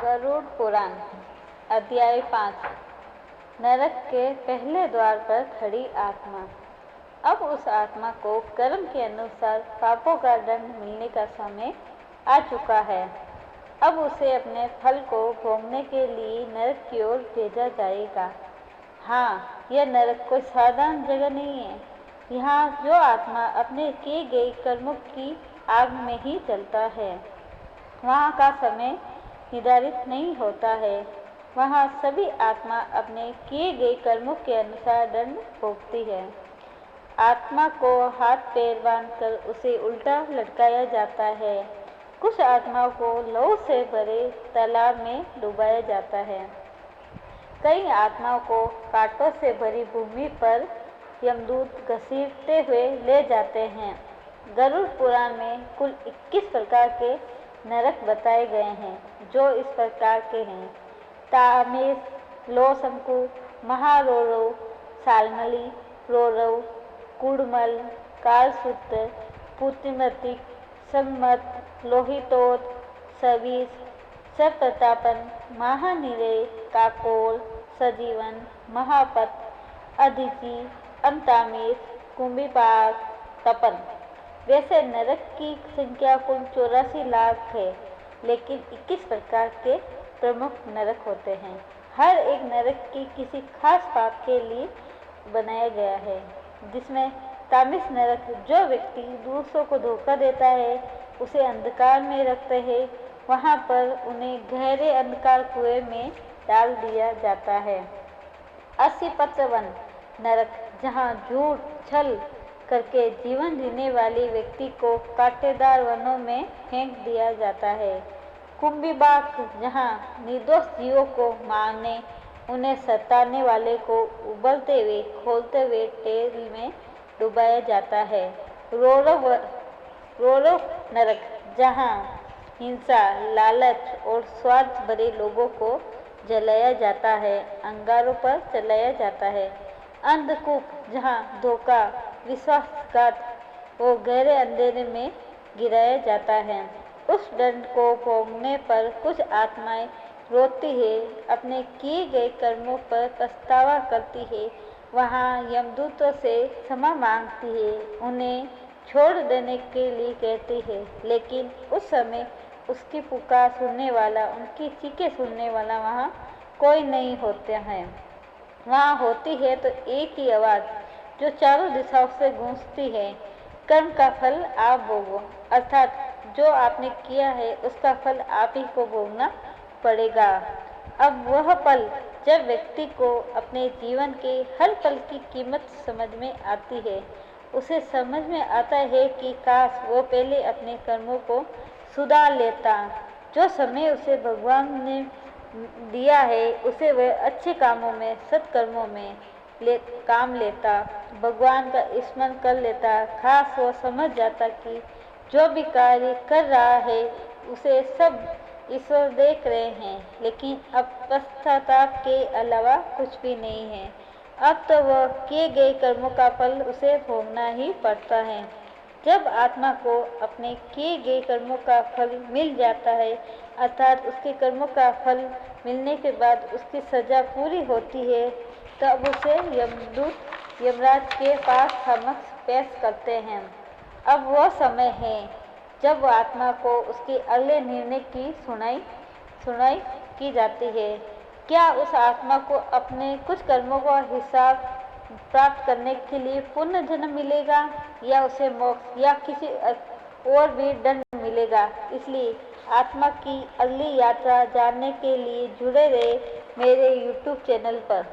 गरुड़ पुराण अध्याय 5 नरक के पहले द्वार पर खड़ी आत्मा। अब उस आत्मा को कर्म के अनुसार पापों का दंड मिलने का समय आ चुका है। अब उसे अपने फल को भोगने के लिए नरक की ओर भेजा जाएगा। हाँ, यह नरक कोई साधारण जगह नहीं है। यहाँ जो आत्मा अपने किए गए कर्मों की आग में ही जलता है, वहाँ का समय निर्धारित नहीं होता है। वहाँ सभी आत्मा अपने किए गए कर्मों के अनुसार दंड भोगती है। आत्मा को हाथ पैर बांधकर उसे उल्टा लटकाया जाता है। कुछ आत्माओं को लहू से भरे तालाब में डुबाया जाता है। कई आत्माओं को कांटों से भरी भूमि पर यमदूत घसीटते हुए ले जाते हैं। गरुड़ पुराण में कुल 21 प्रकार के नरक बताए गए हैं, जो इस प्रकार के हैं: तामेस, लोशंकु, महारोरव, सालमली, रोरव, कुड़मल, कालसूत्र, पुतिमतिक, सम्मत, लोहितोद, सविस, सप्रतापन, महानिरय, काकोल, सजीवन, महापत, अदिति, अंतामेस, कुंभिपाक, तपन। वैसे नरक की संख्या कुल 84 लाख है, लेकिन 21 प्रकार के प्रमुख नरक होते हैं। हर एक नरक की किसी खास पाप के लिए बनाया गया है, जिसमें तामिस नरक जो व्यक्ति दूसरों को धोखा देता है, उसे अंधकार में रखते हैं, वहाँ पर उन्हें गहरे अंधकार कुएं में डाल दिया जाता है। 80 नरक जहाँ झूठ छल करके जीवन जीने वाले व्यक्ति को कांटेदार वनों में फेंक दिया जाता है। कुंभिपाक जहाँ निर्दोष जीवों को मारने, उन्हें सताने वाले को उबलते हुए खोलते हुए तेल में डुबाया जाता है। रोरव नरक जहाँ हिंसा, लालच और स्वार्थ भरे लोगों को जलाया जाता है, अंगारों पर चलाया जाता है। अंधकूप जहाँ धोखा, विश्वासघात और गहरे अंधेरे में गिराया जाता है। उस दंड को भोगने पर कुछ आत्माएं रोती है, अपने किए गए कर्मों पर पछतावा करती है, वहाँ यमदूतों से क्षमा मांगती है, उन्हें छोड़ देने के लिए कहती है, लेकिन उस समय उसकी पुकार सुनने वाला, उनकी चीखें सुनने वाला वहाँ कोई नहीं होता है। वहाँ होती है तो एक ही आवाज़ जो चारों दिशाओं से गूंजती है: कर्म का फल आप भोगो, अर्थात जो आपने किया है उसका फल आप ही को भोगना पड़ेगा। अब वह पल जब व्यक्ति को अपने जीवन के हर पल की कीमत समझ में आती है, उसे समझ में आता है कि काश वो पहले अपने कर्मों को सुधार लेता। जो समय उसे भगवान ने दिया है, उसे वह अच्छे कामों में, सत्कर्मों में काम लेता, भगवान का स्मरण कर लेता। खास वो समझ जाता कि जो भी कार्य कर रहा है उसे सब ईश्वर देख रहे हैं, लेकिन अब पश्चाताप के अलावा कुछ भी नहीं है। अब तो वह किए गए कर्मों का फल उसे भोगना ही पड़ता है। जब आत्मा को अपने किए गए कर्मों का फल मिल जाता है, अर्थात उसके कर्मों का फल मिलने के बाद उसकी सजा पूरी होती है, तब उसे यमदूत यमराज के पास समक्ष पेश करते हैं। अब वह समय है जब आत्मा को उसके अगले निर्णय की सुनाई की जाती है। क्या उस आत्मा को अपने कुछ कर्मों का हिसाब प्राप्त करने के लिए पुनर्जन्म मिलेगा, या उसे मोक्ष या किसी और भी दंड मिलेगा? इसलिए आत्मा की अगली यात्रा जानने के लिए जुड़े रहे मेरे YouTube चैनल पर।